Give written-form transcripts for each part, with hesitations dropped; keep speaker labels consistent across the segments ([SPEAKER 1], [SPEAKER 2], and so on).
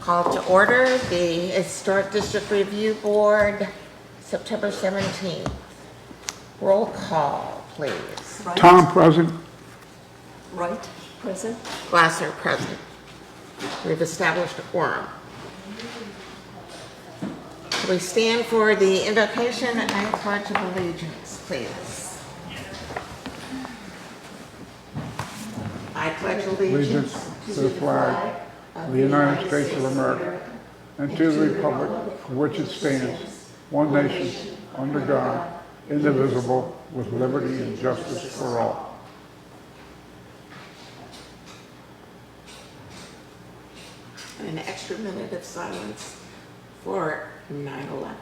[SPEAKER 1] Call to order the Historic District Review Board, September 17th. Roll call, please.
[SPEAKER 2] Right.
[SPEAKER 3] Tom present.
[SPEAKER 2] Right, present.
[SPEAKER 1] Glasser present. We've established a quorum. We stand for the invocation and pledge of allegiance, please. I pledge
[SPEAKER 3] Allegiance to the flag of the United States of America and to the republic for which it stands, one nation, under God, indivisible, with liberty and justice for all.
[SPEAKER 1] An extra minute of silence for 9/11.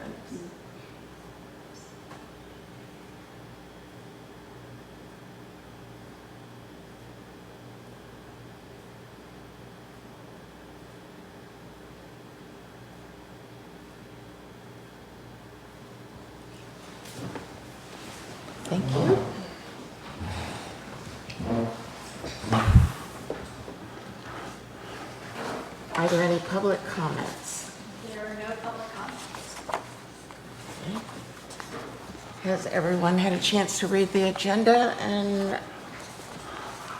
[SPEAKER 1] Thank you. Are there any public comments?
[SPEAKER 4] There are no public comments.
[SPEAKER 1] Has everyone had a chance to read the agenda and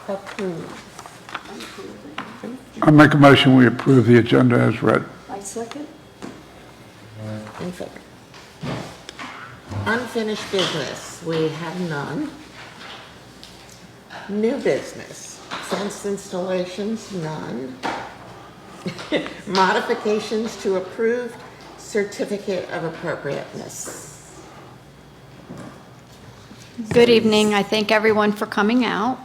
[SPEAKER 1] approve?
[SPEAKER 3] I make a motion we approve the agenda as read.
[SPEAKER 2] I second.
[SPEAKER 1] In favor. Unfinished business, we have none. New business, fence installations, none. Modifications to approved certificate of appropriateness.
[SPEAKER 4] Good evening. I thank everyone for coming out.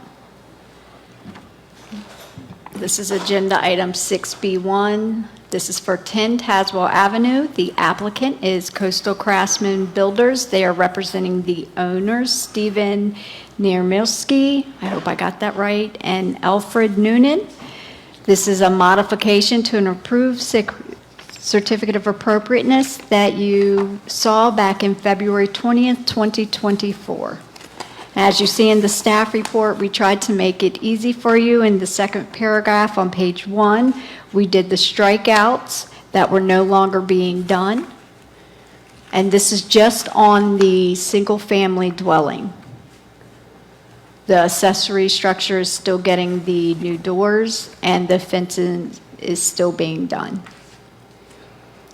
[SPEAKER 4] This is agenda item 6B1. This is for 10 Tazewell Avenue. The applicant is Coastal Craftsman Builders. They are representing the owners, Stephen Niermilski, I hope I got that right, and Alfred Noonan. This is a modification to an approved certificate of appropriateness that you saw back in February 20th, 2024. As you see in the staff report, we tried to make it easy for you. In the second paragraph on page 1, we did the strikeouts that were no longer being done. And this is just on the single-family dwelling. The accessory structure is still getting the new doors, and the fencing is still being done.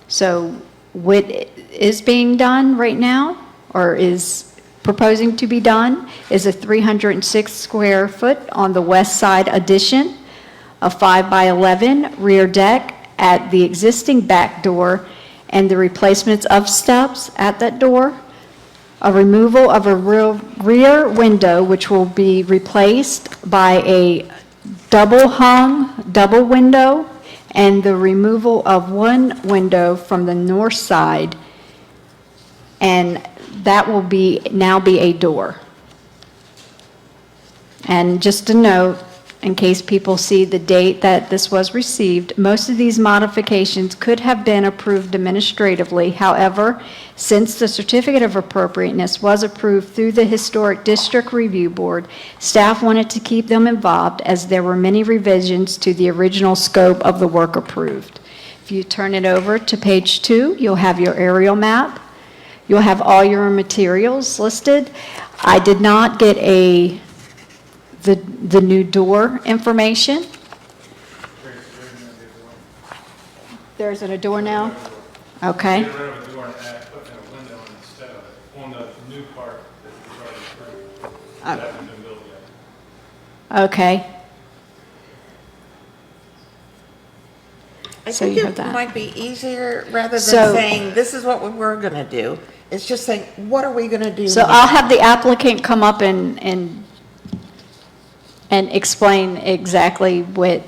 [SPEAKER 4] So what is being done right now, or is proposing to be done, is a 306 square foot on the west side addition, a 5 by 11 rear deck at the existing back door, and the replacements of steps at that door, a removal of a rear window, which will be replaced by a double window, and the removal of one window from the north side, and that will now be a door. And just a note, in case people see the date that this was received, most of these modifications could have been approved administratively. However, since the certificate of appropriateness was approved through the Historic District Review Board, staff wanted to keep them involved as there were many revisions to the original scope of the work approved. If you turn it over to page 2, you'll have your aerial map. You'll have all your materials listed. I did not get the new door information. There's a door now? Okay.
[SPEAKER 5] Get rid of a door and put in a window instead of it on the new part that was already approved. That hasn't been built yet.
[SPEAKER 4] Okay.
[SPEAKER 1] I
[SPEAKER 4] So
[SPEAKER 1] think
[SPEAKER 4] you have
[SPEAKER 1] it
[SPEAKER 4] that.
[SPEAKER 1] might be easier, rather than
[SPEAKER 4] So-
[SPEAKER 1] saying, this is what we were gonna do, it's just saying, what are we gonna do
[SPEAKER 4] So
[SPEAKER 1] now?
[SPEAKER 4] I'll have the applicant come up and explain exactly what,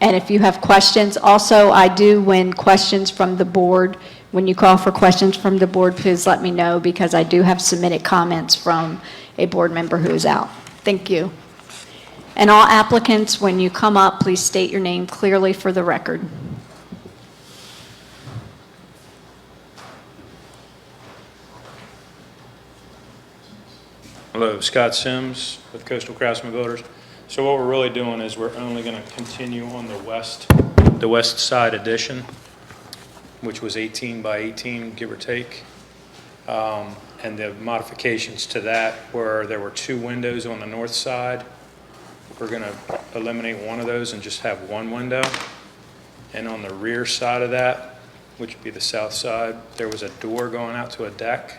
[SPEAKER 4] and if you have questions. Also, I do, when questions from the board, when you call for questions from the board, please let me know, because I do have submitted comments from a board member who is out. Thank you. And all applicants, when you come up, please state your name clearly for the record.
[SPEAKER 5] Hello, Scott Sims with Coastal Craftsman Builders. So what we're really doing is we're only going to continue on the west the west side addition, which was 18 by 18, give or take. And the modifications to that were there were 2 windows on the north side. We're going to eliminate one of those and just have 1 window. And on the rear side of that, which would be the south side, there was a door going out to a deck.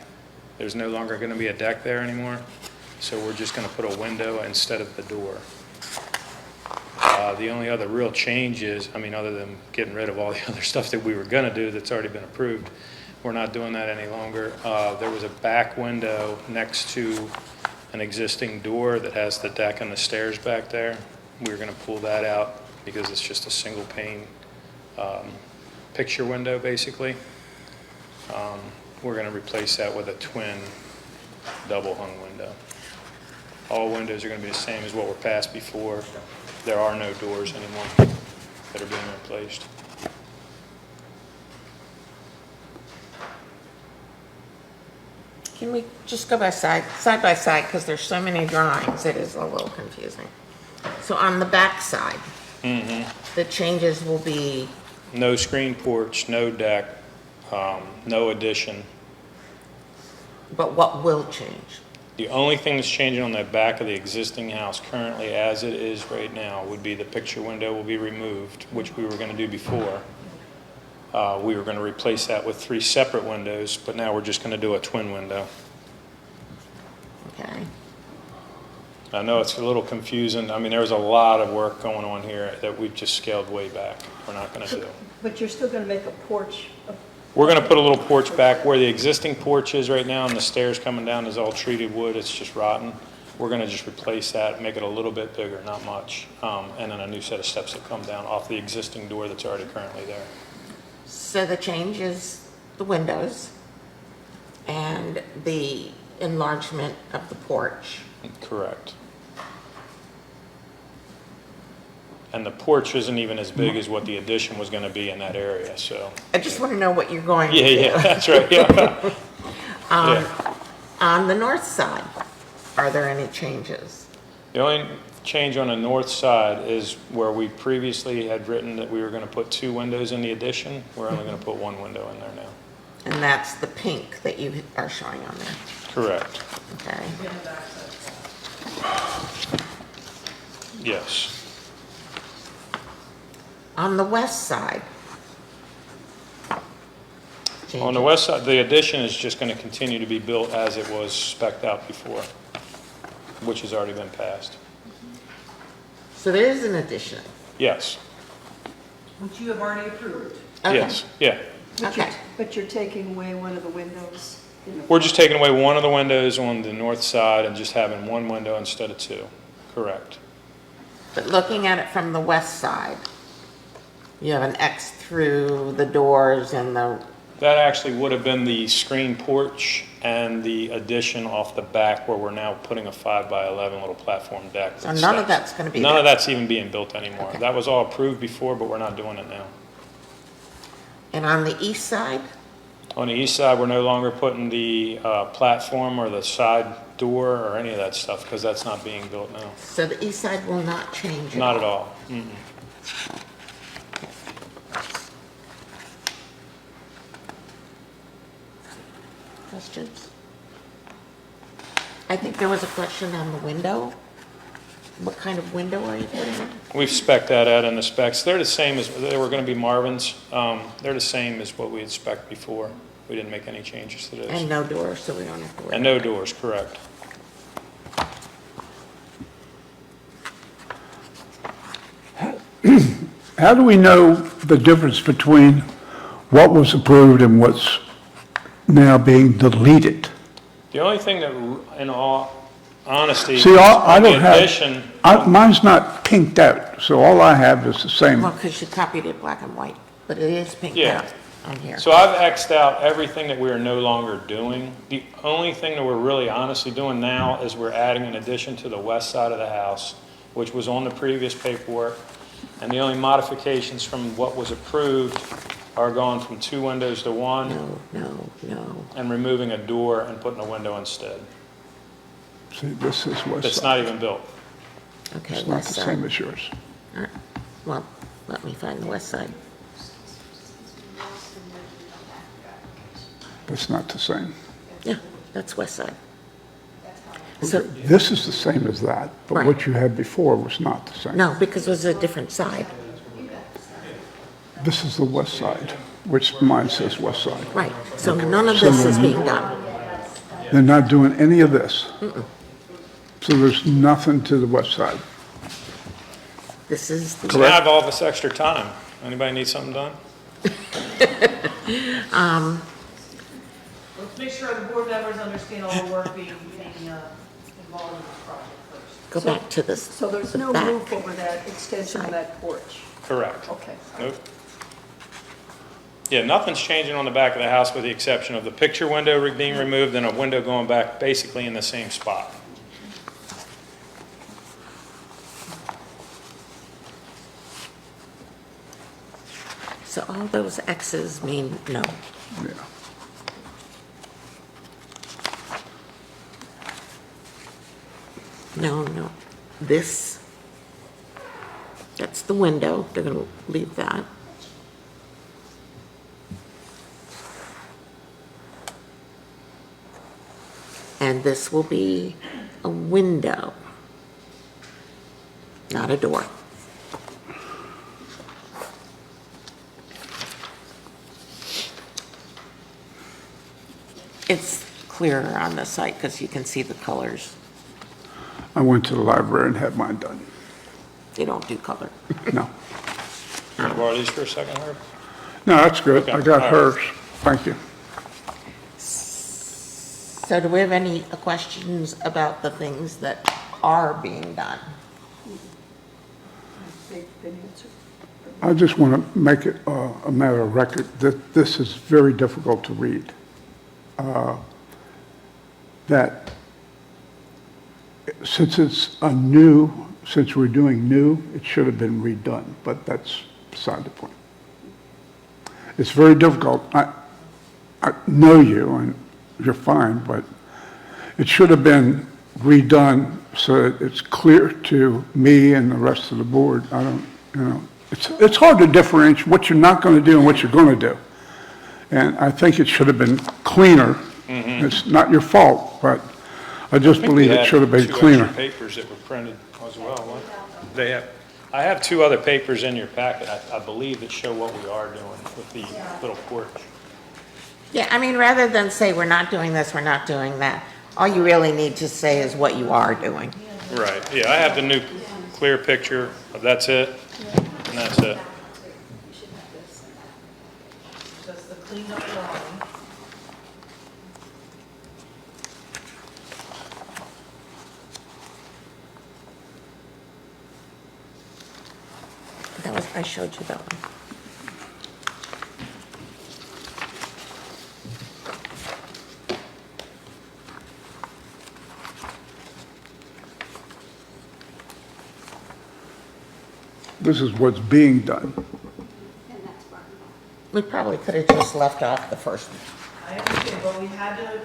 [SPEAKER 5] There's no longer going to be a deck there anymore. So we're just going to put a window instead of the door. The only other real change is, I mean, other than getting rid of all the other stuff that we were going to do that's already been approved, we're not doing that any longer. There was a back window next to an existing door that has the deck and the stairs back there. We were going to pull that out because it's just a single pane picture window, basically. We're going to replace that with a twin double hung window. All windows are going to be the same as what were passed before. There are no doors anymore that are being replaced.
[SPEAKER 1] Can we just go side by side, because there's so many drawings, it is a little confusing. So on the back side, the changes will be,
[SPEAKER 5] No screen porch, no deck, no addition.
[SPEAKER 1] but what will change?
[SPEAKER 5] The only thing that's changing on the back of the existing house currently as it is right now would be the picture window will be removed, which we were going to do before. We were going to replace that with 3 separate windows, but now we're just going to do a twin window.
[SPEAKER 1] Okay.
[SPEAKER 5] I know it's a little confusing. I mean, there was a lot of work going on here that we've just scaled way back. We're not going to do.
[SPEAKER 2] But you're still going to make a porch.
[SPEAKER 5] We're going to put a little porch back where the existing porch is right now, and the stairs coming down is all treated wood. It's just rotten. We're going to just replace that, make it a little bit bigger, not much, and then a new set of steps that come down off the existing door that's already currently there.
[SPEAKER 1] So the change is the windows and the enlargement of the porch.
[SPEAKER 5] Correct. And the porch isn't even as big as what the addition was going to be in that area, so.
[SPEAKER 1] I just want to know what you're going to do.
[SPEAKER 5] Yeah, that's right, yeah. Yeah.
[SPEAKER 1] On the north side, are there any changes?
[SPEAKER 5] The only change on the north side is where we previously had written that we were going to put 2 windows in the addition. We're only going to put 1 window in there now.
[SPEAKER 1] And that's the pink that you are showing on there.
[SPEAKER 5] Correct.
[SPEAKER 1] Okay.
[SPEAKER 5] Yes.
[SPEAKER 1] On the west side.
[SPEAKER 5] On the west side, the addition is just going to continue to be built as it was spec'd out before, which has already been passed.
[SPEAKER 1] So there is an addition.
[SPEAKER 5] Yes.
[SPEAKER 6] Which you have already approved.
[SPEAKER 1] Okay.
[SPEAKER 5] Yes. Yeah.
[SPEAKER 1] Okay.
[SPEAKER 2] But you're taking away one of the windows.
[SPEAKER 5] We're just taking away one of the windows on the north side and just having 1 window instead of 2. Correct.
[SPEAKER 1] But looking at it from the west side, you have an X through the doors and the,
[SPEAKER 5] That actually would have been the screen porch and the addition off the back where we're now putting a 5 by 11 little platform deck.
[SPEAKER 1] so
[SPEAKER 5] with
[SPEAKER 1] none of
[SPEAKER 5] steps.
[SPEAKER 1] that's going to be
[SPEAKER 5] None
[SPEAKER 1] there.
[SPEAKER 5] of that's even being built anymore.
[SPEAKER 1] Okay.
[SPEAKER 5] That was all approved before, but we're not doing it now.
[SPEAKER 1] And on the east side,
[SPEAKER 5] On the east side, we're no longer putting the platform or the side door or any of that stuff because that's not being built now.
[SPEAKER 1] so the east side will not change
[SPEAKER 5] Not at all. Mm-mm.
[SPEAKER 1] Questions? I think there was a question on the window. What kind of window are you putting in?
[SPEAKER 5] We've spec'd that out in the specs. They're the same as, they were going to be Marvin's. They're the same as what we had spec'd before. We didn't make any changes to those.
[SPEAKER 1] And no doors, so we don't have to worry.
[SPEAKER 5] And no doors, correct.
[SPEAKER 3] How do we know the difference between what was approved and what's now being deleted?
[SPEAKER 5] The only thing that, in all honesty,
[SPEAKER 3] See, I
[SPEAKER 5] on the
[SPEAKER 3] don't have,
[SPEAKER 5] addition,
[SPEAKER 3] mine's not pinked out, so all I have is the same.
[SPEAKER 1] Well, because you copied it black and white, but it is pinked
[SPEAKER 5] Yeah.
[SPEAKER 1] out on here.
[SPEAKER 5] so I've X'd out everything that we are no longer doing. The only thing that we're really honestly doing now is we're adding an addition to the west side of the house, which was on the previous paperwork. And the only modifications from what was approved are going from 2 windows to 1
[SPEAKER 1] No.
[SPEAKER 5] and removing a door and putting a window instead.
[SPEAKER 3] See, this is west
[SPEAKER 5] That's
[SPEAKER 3] side.
[SPEAKER 5] not even built.
[SPEAKER 1] Okay,
[SPEAKER 3] It's not
[SPEAKER 1] west
[SPEAKER 3] the same
[SPEAKER 1] side.
[SPEAKER 3] as yours.
[SPEAKER 1] All right. Well, Let me find the west side.
[SPEAKER 3] It's not the same.
[SPEAKER 1] Yeah, that's west side. So,
[SPEAKER 3] This is the same as that, but
[SPEAKER 1] Right.
[SPEAKER 3] what you had before was not the same.
[SPEAKER 1] no, because it was a different side.
[SPEAKER 3] This is the west side, which mine says west side.
[SPEAKER 1] Right, so none of this is being done.
[SPEAKER 3] They're not doing any of this. So there's nothing to the west side.
[SPEAKER 1] This is the,
[SPEAKER 5] So now I have all this extra time. Anybody need something done?
[SPEAKER 6] Let's make sure the board members understand all the work being involved in this project first.
[SPEAKER 1] go back to this,
[SPEAKER 2] So there's
[SPEAKER 1] the
[SPEAKER 2] no
[SPEAKER 1] back.
[SPEAKER 2] roof over that extension of that porch?
[SPEAKER 5] Correct.
[SPEAKER 2] Okay.
[SPEAKER 5] Nope. Yeah, nothing's changing on the back of the house with the exception of the picture window being removed and a window going back basically in the same spot.
[SPEAKER 1] So all those X's mean no.
[SPEAKER 3] Yeah.
[SPEAKER 1] No, no. This, that's the window. They're going to leave that. And this will be a window, not a door. It's clearer on the site because you can see the colors.
[SPEAKER 3] I went to the library and had mine done.
[SPEAKER 1] They don't do color.
[SPEAKER 3] No.
[SPEAKER 5] Can I borrow these for a second, Herb?
[SPEAKER 3] No, that's good.
[SPEAKER 5] Okay,
[SPEAKER 3] I got
[SPEAKER 5] all right.
[SPEAKER 3] hers. Thank you.
[SPEAKER 1] So do we have any questions about the things that are being done?
[SPEAKER 2] They've been answered.
[SPEAKER 3] I just want to make it a matter of record that this is very difficult to read. That since it's since we're doing new, it should have been redone, but that's beside the point. It's very difficult. I know you and you're fine, but it should have been redone so that it's clear to me and the rest of the board. I don't, it's hard to differentiate what you're not going to do and what you're going to do. And I think it should have been cleaner. It's not your fault, but I just believe it should have been
[SPEAKER 5] Two
[SPEAKER 3] cleaner.
[SPEAKER 5] extra papers that were printed as well. They have, I have two other papers in your packet, I believe, that show what we are doing with the little porch.
[SPEAKER 1] Yeah, I mean, rather than say, we're not doing this, we're not doing that, all you really need to say is what you are doing.
[SPEAKER 5] Right, yeah, I have the new clear picture, that's it, and that's it.
[SPEAKER 6] Just the cleaned up drawing.
[SPEAKER 1] That was, I showed you that one.
[SPEAKER 3] This is what's being done.
[SPEAKER 1] We probably could have just left off the first one.
[SPEAKER 6] I understand, but we had to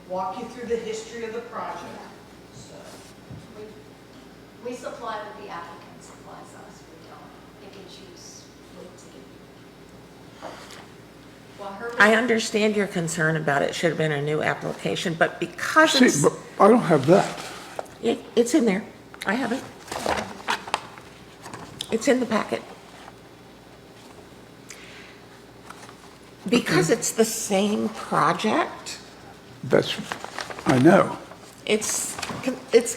[SPEAKER 6] walk you through the history of the project, so.
[SPEAKER 4] We supply what the applicant supplies us. We don't pick and choose what to give. Well, her.
[SPEAKER 1] I understand your concern about it should have been a new application, but because
[SPEAKER 3] See,
[SPEAKER 1] it's,
[SPEAKER 3] but I don't have that.
[SPEAKER 1] it's in there. I have it. It's in the packet. Because it's the same project,
[SPEAKER 3] That's, I know.
[SPEAKER 1] it's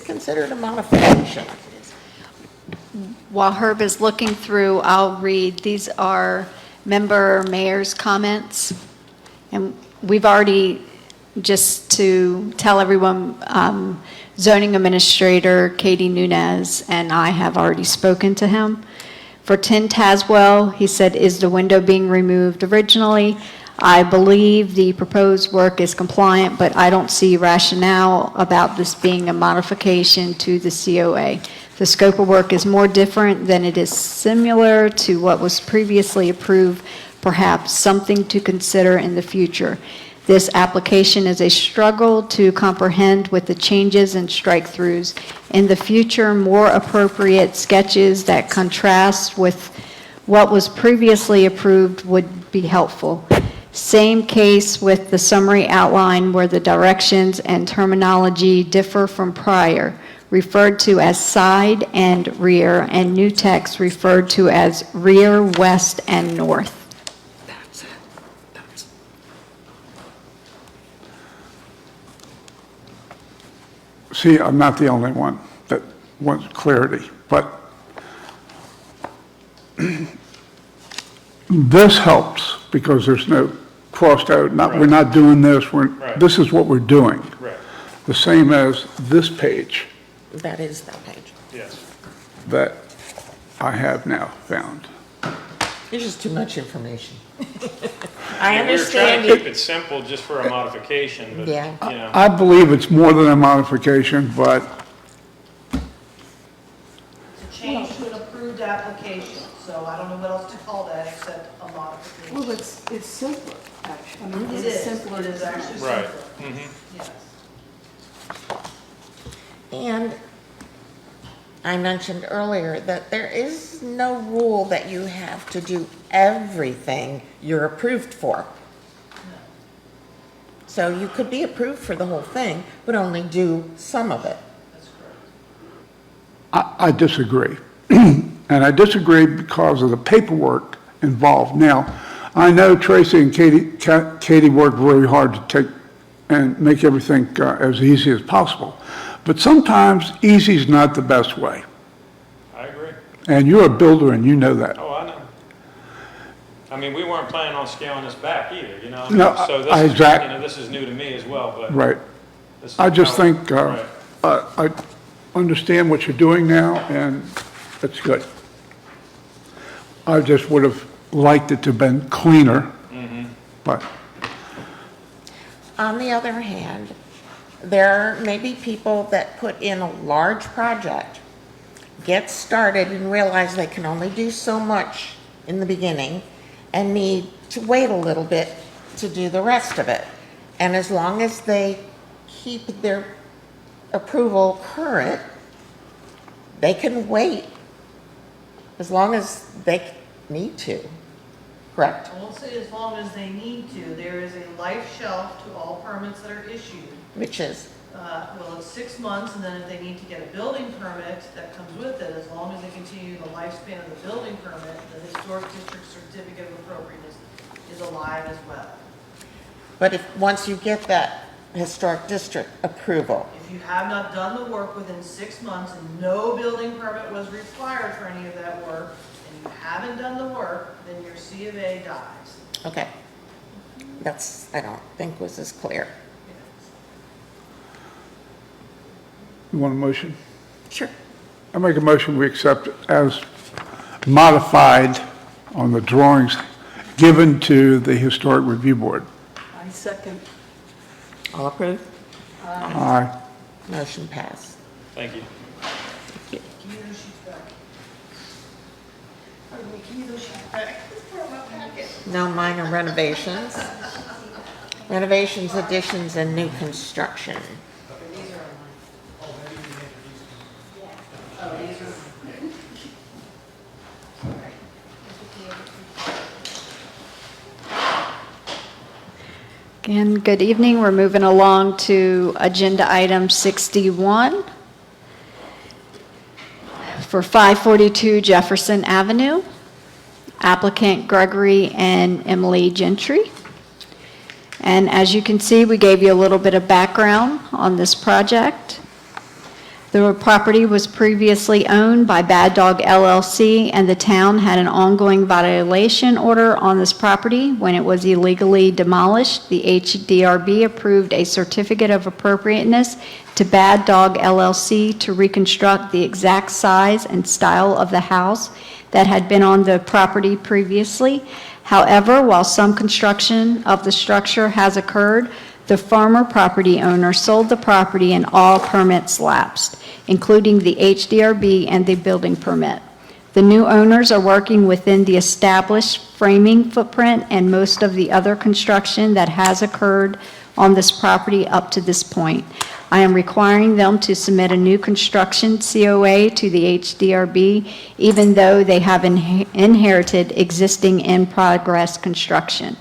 [SPEAKER 1] considered a modification.
[SPEAKER 4] While Herb is looking through, I'll read, these are member mayor's comments. And we've already, just to tell everyone, zoning administrator Katie Nunez and I have already spoken to him. For 10 Tazewell, he said, is the window being removed originally? I believe the proposed work is compliant, but I don't see rationale about this being a modification to the COA. The scope of work is more different than it is similar to what was previously approved, perhaps something to consider in the future. This application is a struggle to comprehend with the changes and strike-throughs. In the future, more appropriate sketches that contrast with what was previously approved would be helpful. Same case with the summary outline where the directions and terminology differ from prior, referred to as side and rear, and new text referred to as rear, west, and north.
[SPEAKER 1] That's it. That's
[SPEAKER 3] See, I'm not the only one that wants clarity, but this helps because there's no crossed out, we're not doing this,
[SPEAKER 5] Right.
[SPEAKER 3] this is what we're doing.
[SPEAKER 5] Right,
[SPEAKER 3] The same as this page
[SPEAKER 1] That is that page.
[SPEAKER 5] yes.
[SPEAKER 3] that I have now found.
[SPEAKER 1] It's just too much information. I
[SPEAKER 5] We were trying
[SPEAKER 1] understand
[SPEAKER 5] to keep
[SPEAKER 1] it.
[SPEAKER 5] it simple just for a modification, but,
[SPEAKER 1] Yeah.
[SPEAKER 5] you know,
[SPEAKER 3] I believe it's more than a modification, but
[SPEAKER 6] It's a change to an approved application, so I don't know what else to call that except a modification.
[SPEAKER 2] Well, it's simpler, actually. I mean,
[SPEAKER 6] It
[SPEAKER 2] it's
[SPEAKER 6] is,
[SPEAKER 2] simpler
[SPEAKER 6] it is
[SPEAKER 2] design.
[SPEAKER 6] actually
[SPEAKER 5] right.
[SPEAKER 6] simpler,
[SPEAKER 5] Mhm.
[SPEAKER 6] yes.
[SPEAKER 1] And I mentioned earlier that there is no rule that you have to do everything you're approved for. So you could be approved for the whole thing, but only do some of it.
[SPEAKER 6] That's correct.
[SPEAKER 3] I disagree. And I disagree because of the paperwork involved. Now, I know Tracy and Katie worked very hard to take and make everything as easy as possible. But sometimes easy is not the best way.
[SPEAKER 5] I agree.
[SPEAKER 3] And you're a builder and you know that.
[SPEAKER 5] Oh, I know. I mean, we weren't planning on scaling this back either, you know?
[SPEAKER 3] No,
[SPEAKER 5] So this is,
[SPEAKER 3] exact-
[SPEAKER 5] you know, this is new to me as well, but.
[SPEAKER 3] Right.
[SPEAKER 5] this is
[SPEAKER 3] I just
[SPEAKER 5] how-
[SPEAKER 3] think,
[SPEAKER 5] Right.
[SPEAKER 3] I understand what you're doing now and it's good. I just would have liked it to have been cleaner, but
[SPEAKER 1] On the other hand, there may be people that put in a large project, get started and realize they can only do so much in the beginning and need to wait a little bit to do the rest of it. And as long as they keep their approval current, they can wait as long as they need to, correct?
[SPEAKER 6] I won't say as long as they need to, there is a life shelf to all permits that are issued.
[SPEAKER 1] Which is,
[SPEAKER 6] Well, it's 6 months, and then if they need to get a building permit, that comes with it, as long as they continue the lifespan of the building permit, the historic district certificate of appropriateness is alive as well.
[SPEAKER 1] but if, once you get that historic district approval,
[SPEAKER 6] If you have not done the work within 6 months and no building permit was required for any of that work, and you haven't done the work, then your C of A dies.
[SPEAKER 1] okay. That's, I don't think was as clear.
[SPEAKER 3] you want a motion?
[SPEAKER 1] Sure.
[SPEAKER 3] I make a motion we accept it as modified on the drawings given to the Historic Review Board.
[SPEAKER 2] I second.
[SPEAKER 1] All approved?
[SPEAKER 3] Aye.
[SPEAKER 1] Motion passed.
[SPEAKER 5] Thank you.
[SPEAKER 6] Give me those sheets back. Pardon me, give me those sheets back. They're in my packet.
[SPEAKER 1] No minor renovations. Renovations, additions, and new construction.
[SPEAKER 6] These are on mine. Oh, these are.
[SPEAKER 4] Again, good evening. We're moving along to agenda item 61 for 542 Jefferson Avenue. Applicant Gregory and Emily Gentry. And as you can see, we gave you a little bit of background on this project. The property was previously owned by Bad Dog LLC, and the town had an ongoing violation order on this property when it was illegally demolished. The HDRB approved a certificate of appropriateness to Bad Dog LLC to reconstruct the exact size and style of the house that had been on the property previously. However, while some construction of the structure has occurred, the former property owner sold the property and all permits lapsed, including the HDRB and the building permit. The new owners are working within the established framing footprint and most of the other construction that has occurred on this property up to this point. I am requiring them to submit a new construction COA to the HDRB, even though they have inherited existing in-progress construction.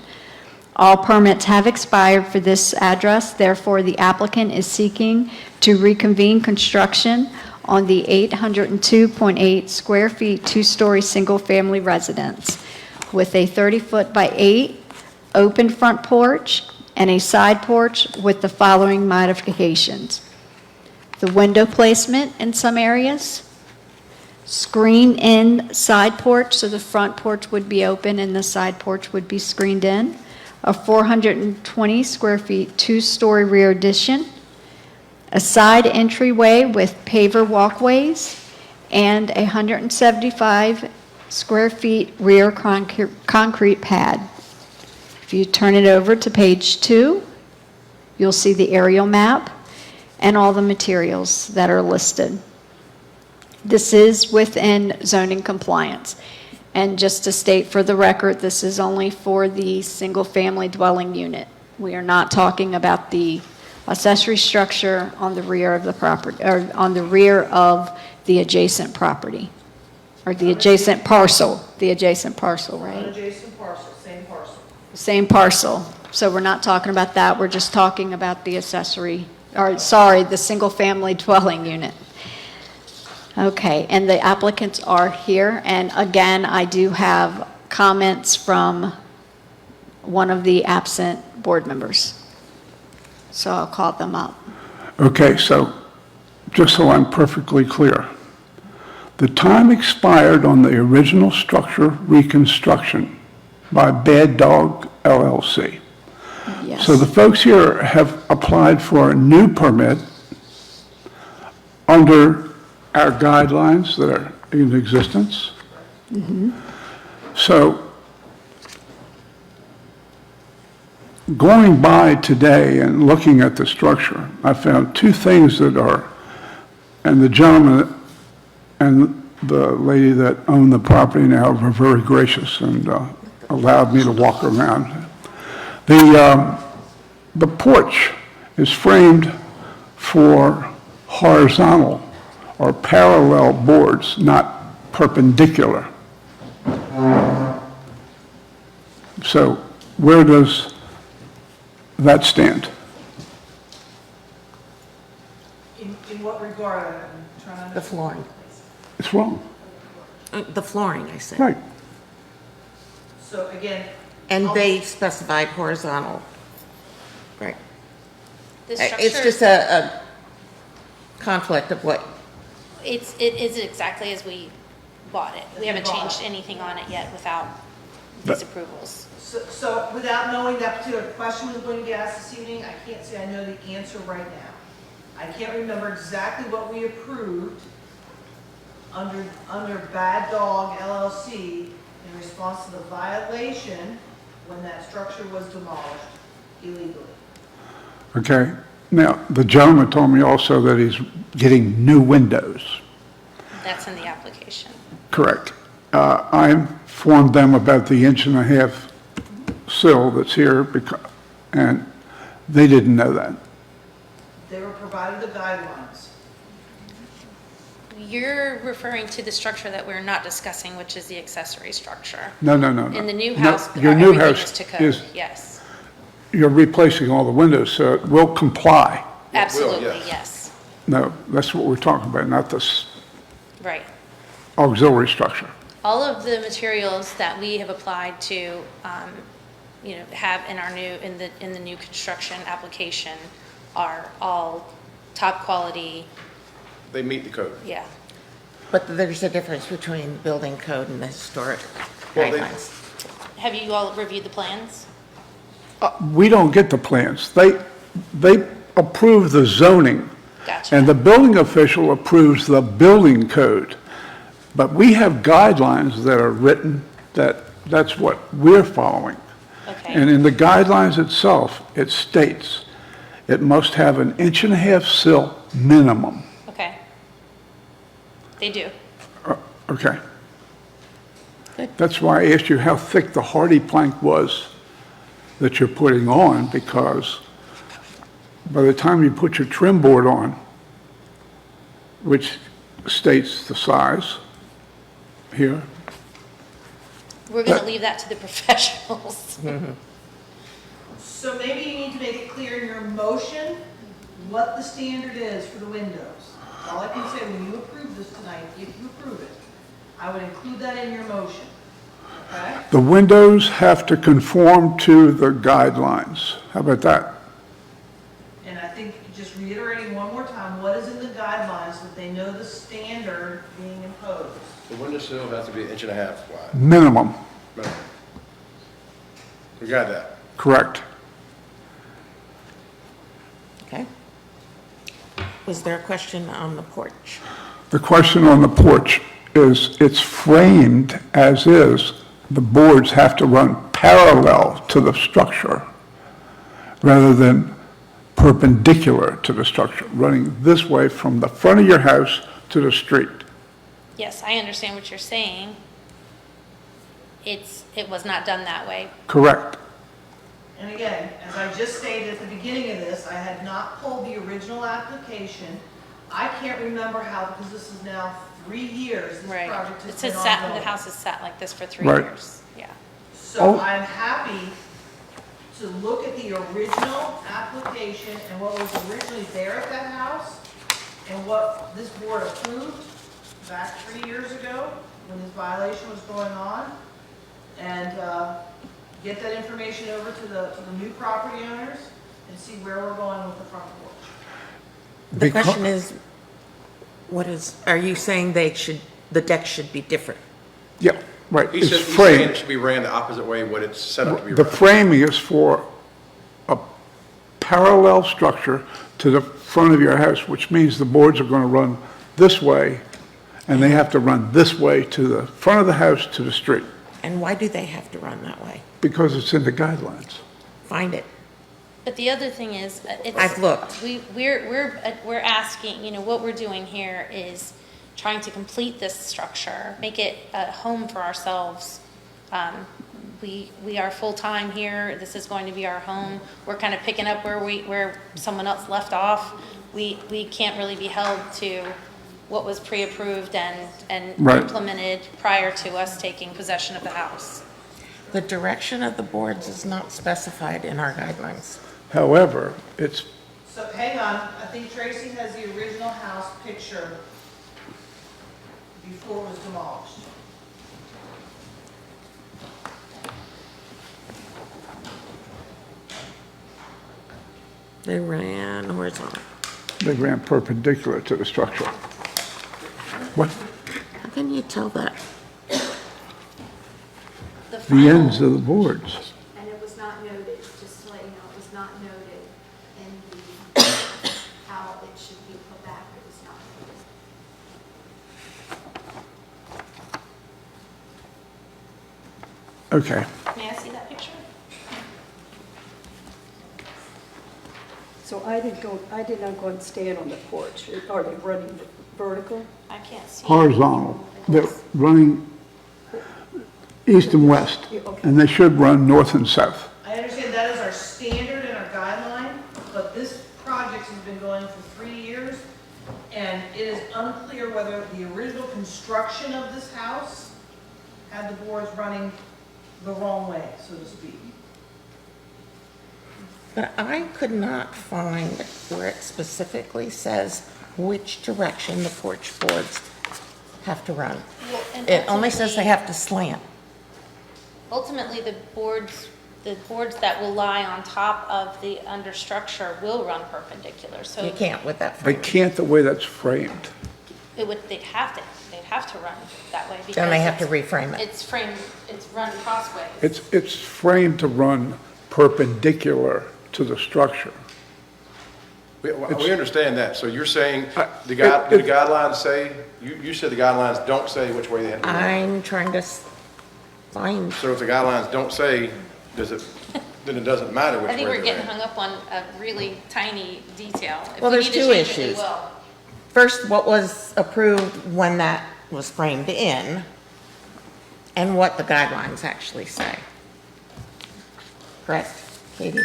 [SPEAKER 4] All permits have expired for this address, therefore the applicant is seeking to reconvene construction on the 802.8 square feet, two-story, single-family residence with a 30-foot by 8 open front porch and a side porch with the following modifications. The window placement in some areas, screen-in side porch, so the front porch would be open and the side porch would be screened in, a 420 square feet, two-story rear addition, a side entryway with paver walkways, and a 175 square feet rear concrete pad. If you turn it over to page 2, you'll see the aerial map and all the materials that are listed. This is within zoning compliance. And just to state for the record, this is only for the single-family dwelling unit. We are not talking about the accessory structure on the rear of the property, or on the rear of the adjacent property, or the adjacent parcel, right?
[SPEAKER 6] Adjacent parcel, same parcel.
[SPEAKER 4] Same parcel. So we're not talking about that, we're just talking about the accessory, or sorry, the single-family dwelling unit. Okay, and the applicants are here, and again, I do have comments from one of the absent board members. So I'll call them up.
[SPEAKER 3] Okay, so just so I'm perfectly clear, the time expired on the original structure reconstruction by Bad Dog LLC.
[SPEAKER 4] Yes.
[SPEAKER 3] So the folks here have applied for a new permit under our guidelines that are in existence. So going by today and looking at the structure, I found two things that are, and the gentleman and the lady that owned the property now were very gracious and allowed me to walk around. The porch is framed for horizontal or parallel boards, not perpendicular. So where does that stand?
[SPEAKER 6] In what regard? I'm trying to.
[SPEAKER 1] The flooring.
[SPEAKER 3] It's wrong.
[SPEAKER 1] The flooring, I said.
[SPEAKER 3] Right.
[SPEAKER 6] So again.
[SPEAKER 1] And they specified horizontal. Right.
[SPEAKER 7] The
[SPEAKER 1] It's
[SPEAKER 7] structure,
[SPEAKER 1] just a conflict of what,
[SPEAKER 7] it is exactly as we bought it. We haven't changed anything on it yet without these approvals.
[SPEAKER 6] So without knowing that particular question was going to be asked this evening, I can't say I know the answer right now. I can't remember exactly what we approved under Bad Dog LLC in response to the violation when that structure was demolished illegally.
[SPEAKER 3] Okay. Now, the gentleman told me also that he's getting new windows.
[SPEAKER 7] That's in the application.
[SPEAKER 3] Correct. I informed them about the 1.5 inch sill that's here, and they didn't know that.
[SPEAKER 6] They were provided the guidelines.
[SPEAKER 7] You're referring to the structure that we're not discussing, which is the accessory structure.
[SPEAKER 3] No.
[SPEAKER 7] In the new house,
[SPEAKER 3] Your new
[SPEAKER 7] everything
[SPEAKER 3] house
[SPEAKER 7] is to code,
[SPEAKER 3] is,
[SPEAKER 7] yes.
[SPEAKER 3] you're replacing all the windows, so it will comply.
[SPEAKER 7] Absolutely, yes.
[SPEAKER 3] No, that's what we're talking about, not this
[SPEAKER 7] Right.
[SPEAKER 3] auxiliary structure.
[SPEAKER 7] All of the materials that we have applied to, have in our in the new construction application are all top quality,
[SPEAKER 8] They meet the code.
[SPEAKER 7] yeah.
[SPEAKER 1] but there's a difference between the building code and the historic
[SPEAKER 8] Well, they-
[SPEAKER 1] guidelines.
[SPEAKER 7] Have you all reviewed the plans?
[SPEAKER 3] We don't get the plans. They approve the zoning.
[SPEAKER 7] Gotcha.
[SPEAKER 3] And the building official approves the building code. But we have guidelines that are written that's what we're following.
[SPEAKER 7] Okay.
[SPEAKER 3] And in the guidelines itself, it states it must have an 1.5 inch sill minimum.
[SPEAKER 7] Okay. They do.
[SPEAKER 3] Okay. That's why I asked you how thick the hardy plank was that you're putting on, because by the time you put your trim board on, which states the size here,
[SPEAKER 7] We're going to leave that to the professionals.
[SPEAKER 6] So maybe you need to make it clear in your motion what the standard is for the windows. All I can say, when you approve this tonight, if you approve it, I would include that in your motion, okay?
[SPEAKER 3] the windows have to conform to the guidelines. How about that?
[SPEAKER 6] And I think just reiterating one more time, what is in the guidelines so that they know the standard being imposed?
[SPEAKER 8] The windowsill has to be 1.5 inches wide.
[SPEAKER 3] Minimum,
[SPEAKER 8] Minimum. We got that.
[SPEAKER 3] correct.
[SPEAKER 1] Okay. Was there a question on the porch?
[SPEAKER 3] The question on the porch is, it's framed as is. The boards have to run parallel to the structure rather than perpendicular to the structure, running this way from the front of your house to the street.
[SPEAKER 7] Yes, I understand what you're saying. It was not done that way.
[SPEAKER 3] Correct.
[SPEAKER 6] And again, as I just stated at the beginning of this, I had not pulled the original application. I can't remember how, because this is now 3 years, this
[SPEAKER 7] Right.
[SPEAKER 6] project has
[SPEAKER 7] It's
[SPEAKER 6] been
[SPEAKER 7] just sat, the
[SPEAKER 6] ongoing.
[SPEAKER 7] house has sat like this for 3
[SPEAKER 3] Right.
[SPEAKER 7] years. Yeah.
[SPEAKER 6] So
[SPEAKER 3] Oh.
[SPEAKER 6] I'm happy to look at the original application and what was originally there at that house and what this board approved back 3 years ago when this violation was going on, and get that information over to the new property owners and see where we're going with the front porch.
[SPEAKER 1] The question is, are you saying the deck should be different?
[SPEAKER 3] Yeah, right.
[SPEAKER 8] He
[SPEAKER 3] It's
[SPEAKER 8] said, he's saying
[SPEAKER 3] framed.
[SPEAKER 8] it should be ran the opposite way what it's set up to be
[SPEAKER 3] The
[SPEAKER 8] ran.
[SPEAKER 3] framing is for a parallel structure to the front of your house, which means the boards are going to run this way, and they have to run this way to the front of the house to the street,
[SPEAKER 1] And why do they have to run that way?
[SPEAKER 3] because it's in the guidelines.
[SPEAKER 1] Find it.
[SPEAKER 7] But the other thing is, it's.
[SPEAKER 1] I've looked.
[SPEAKER 7] We're asking, what we're doing here is trying to complete this structure, make it a home for ourselves. We are full-time here, this is going to be our home. We're kind of picking up where someone else left off. We can't really be held to what was pre-approved and
[SPEAKER 3] Right.
[SPEAKER 7] implemented prior to us taking possession of the house.
[SPEAKER 1] The direction of the boards is not specified in our guidelines.
[SPEAKER 3] However, it's,
[SPEAKER 6] So hang on, I think Tracy has the original house picture before it was demolished.
[SPEAKER 1] They ran horizontal.
[SPEAKER 3] they ran perpendicular to the structure. What?
[SPEAKER 1] How can you tell that?
[SPEAKER 3] The ends of the boards.
[SPEAKER 4] And it was not noted, just to let you know, it was not noted in the, how it should be put back, it was not noted.
[SPEAKER 3] Okay.
[SPEAKER 7] May I see that picture?
[SPEAKER 2] So I did not go and stand on the porch. Are they running vertical?
[SPEAKER 7] I can't see.
[SPEAKER 3] Horizontal. They're running east and west,
[SPEAKER 2] Yeah, okay.
[SPEAKER 3] and they should run north and south.
[SPEAKER 6] I understand that is our standard and our guideline, but this project has been going for 3 years, and it is unclear whether the original construction of this house had the boards running the wrong way, so to speak.
[SPEAKER 1] But I could not find where it specifically says which direction the porch boards have to run.
[SPEAKER 7] Well, and
[SPEAKER 1] It only says they
[SPEAKER 7] ultimately-
[SPEAKER 1] have to slant.
[SPEAKER 7] Ultimately, the boards that will lie on top of the understructure will run perpendicular, so
[SPEAKER 1] You can't with that
[SPEAKER 3] They
[SPEAKER 1] frame.
[SPEAKER 3] can't the way that's framed.
[SPEAKER 7] they'd have to run that way because.
[SPEAKER 1] Then they have to
[SPEAKER 7] it's-
[SPEAKER 1] reframe it.
[SPEAKER 7] It's framed, it's run crossways.
[SPEAKER 3] It's framed to run perpendicular to the structure.
[SPEAKER 8] We understand that, so you're saying, do the
[SPEAKER 3] it-
[SPEAKER 8] guidelines say, you said the guidelines don't say which way they have to go.
[SPEAKER 1] I'm trying to find,
[SPEAKER 8] So if the guidelines don't say, then it doesn't matter which
[SPEAKER 7] I
[SPEAKER 8] way
[SPEAKER 7] think we're
[SPEAKER 8] they're
[SPEAKER 7] getting
[SPEAKER 8] ran.
[SPEAKER 7] hung up on a really tiny detail. If
[SPEAKER 1] Well,
[SPEAKER 7] we
[SPEAKER 1] there's
[SPEAKER 7] need to
[SPEAKER 1] two
[SPEAKER 7] change it, we
[SPEAKER 1] issues.
[SPEAKER 7] will.
[SPEAKER 1] first, what was approved when that was framed in, and what the guidelines actually say. Correct, Katie?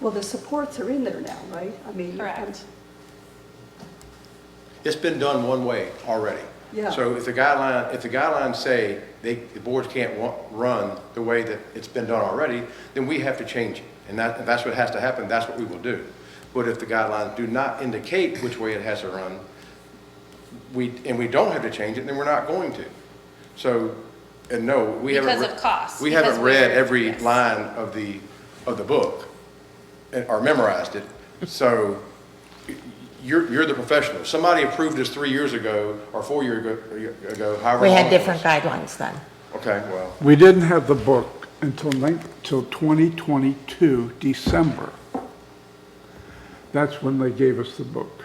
[SPEAKER 2] Well, the supports are in there now, right? I mean.
[SPEAKER 7] Correct.
[SPEAKER 8] It's been done one way already.
[SPEAKER 2] Yeah.
[SPEAKER 8] So if the guidelines say the boards can't run the way that it's been done already, then we have to change it. And that's what has to happen, that's what we will do. But if the guidelines do not indicate which way it has to run, we don't have to change it, then we're not going to. So, and no, we haven't.
[SPEAKER 7] Because of cost,
[SPEAKER 8] We
[SPEAKER 7] because
[SPEAKER 8] haven't
[SPEAKER 7] we're-
[SPEAKER 8] read every
[SPEAKER 7] yes.
[SPEAKER 8] line of the book or memorized it. So you're the professional. Somebody approved this 3 years ago or 4 years ago, however
[SPEAKER 1] We
[SPEAKER 8] long
[SPEAKER 1] had
[SPEAKER 8] it
[SPEAKER 1] different
[SPEAKER 8] was.
[SPEAKER 1] guidelines then.
[SPEAKER 8] Okay, well,
[SPEAKER 3] We didn't have the book until 2022, December. That's when they gave us the book.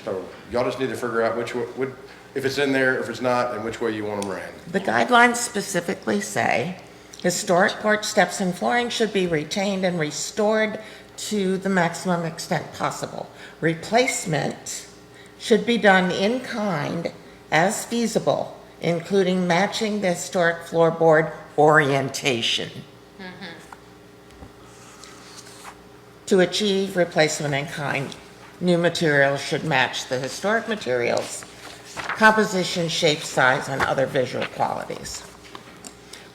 [SPEAKER 8] so y'all just need to figure out if it's in there, if it's not, and which way you want them ran.
[SPEAKER 1] The guidelines specifically say historic porch steps and flooring should be retained and restored to the maximum extent possible. Replacement should be done in kind as feasible, including matching the historic floorboard orientation. To achieve replacement in kind, new materials should match the historic materials, composition, shape, size, and other visual qualities.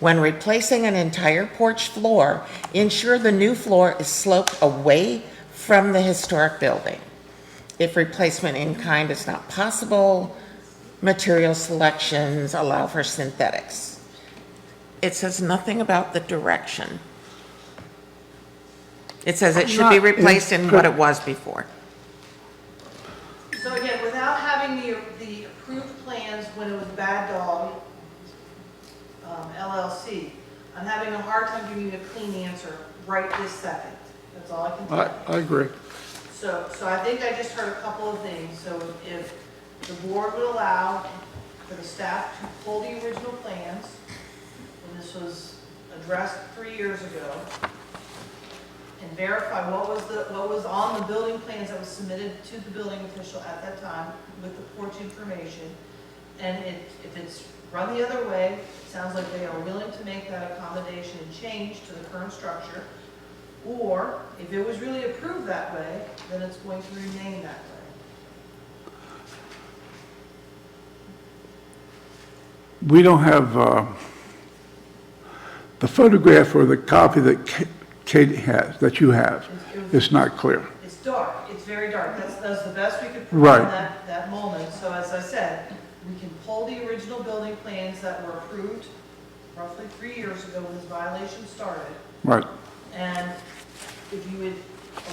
[SPEAKER 1] When replacing an entire porch floor, ensure the new floor is sloped away from the historic building. If replacement in kind is not possible, material selections allow for synthetics. It says nothing about the direction. It says it should be replaced in what it was before.
[SPEAKER 6] So again, without having the approved plans when it was Bad Dog LLC, I'm having a hard time giving you a clean answer right this second. That's all I can tell you.
[SPEAKER 3] I agree.
[SPEAKER 6] So I think I just heard a couple of things. So if the board would allow for the staff to pull the original plans, when this was addressed 3 years ago, and verify what was on the building plans that was submitted to the building official at that time with the porch information. And if it's run the other way, it sounds like they are willing to make that accommodation and change to the current structure. Or if it was really approved that way, then it's going to remain that way.
[SPEAKER 3] We don't have the photograph or the copy that Katie has, that you have. It's not clear.
[SPEAKER 6] It's dark, it's very dark. That's the best we could
[SPEAKER 3] Right.
[SPEAKER 6] provide in that moment. So as I said, we can pull the original building plans that were approved roughly 3 years ago when this violation started.
[SPEAKER 3] Right.
[SPEAKER 6] And if you would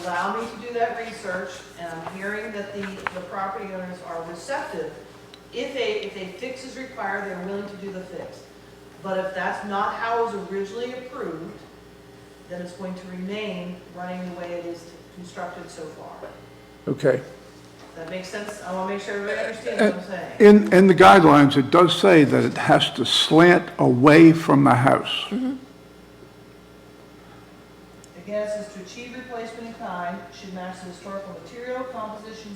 [SPEAKER 6] allow me to do that research, and I'm hearing that the property owners are receptive, if a fix is required, they're willing to do the fix. But if that's not how it was originally approved, then it's going to remain running the way it is constructed so far.
[SPEAKER 3] Okay.
[SPEAKER 6] Does that make sense? I want to make sure everybody understands what I'm saying.
[SPEAKER 3] In the guidelines, it does say that it has to slant away from the house.
[SPEAKER 6] Again, it says to achieve replacement in kind should match the historical material, composition,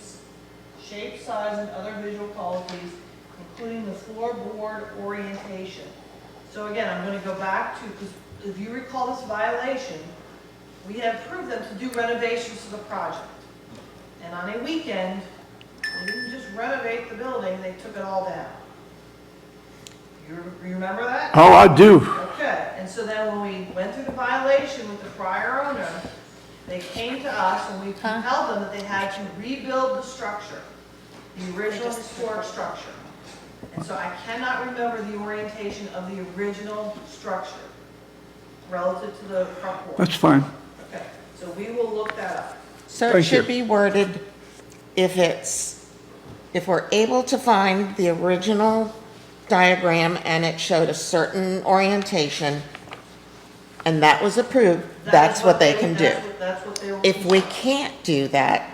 [SPEAKER 6] shape, size, and other visual qualities, including the floorboard orientation. So again, I'm going to go back to, because if you recall this violation, we had approved them to do renovations to the project. And on a weekend, they didn't just renovate the building, they took it all down. You remember that?
[SPEAKER 3] Oh, I do.
[SPEAKER 6] Okay, and so then when we went through the violation with the prior owner, they came to us and we compelled them that they had to rebuild the structure, the original historic structure. And so I cannot remember the orientation of the original structure relative to the front porch.
[SPEAKER 3] That's fine.
[SPEAKER 6] Okay, so we will look that up.
[SPEAKER 1] So it
[SPEAKER 3] Thank you.
[SPEAKER 1] should be worded, if we're able to find the original diagram and it showed a certain orientation and that was approved, that's what they can do.
[SPEAKER 6] That's what they were.
[SPEAKER 1] If we can't do that,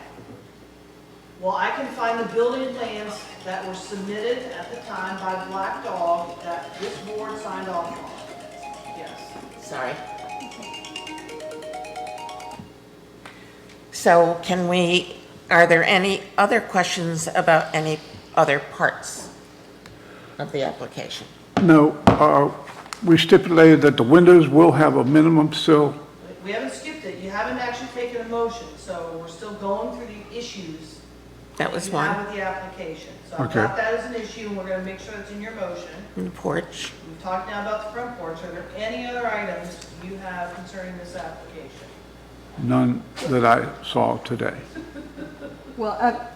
[SPEAKER 6] Well, I can find the building plans that were submitted at the time by Black Dog that this board signed off on. Yes.
[SPEAKER 1] sorry. So are there any other questions about any other parts of the application?
[SPEAKER 3] No, we stipulated that the windows will have a minimum sill.
[SPEAKER 6] We haven't skipped it, you haven't actually taken a motion, so we're still going through the issues
[SPEAKER 1] That was
[SPEAKER 6] you have
[SPEAKER 1] one,
[SPEAKER 6] with the application. So I've
[SPEAKER 3] Okay.
[SPEAKER 6] got that as an issue, and we're gonna make sure it's in your motion.
[SPEAKER 1] in the porch.
[SPEAKER 6] We've talked now about the front porch. Are there any other items you have concerning this application?
[SPEAKER 3] None that I saw today.
[SPEAKER 2] Well,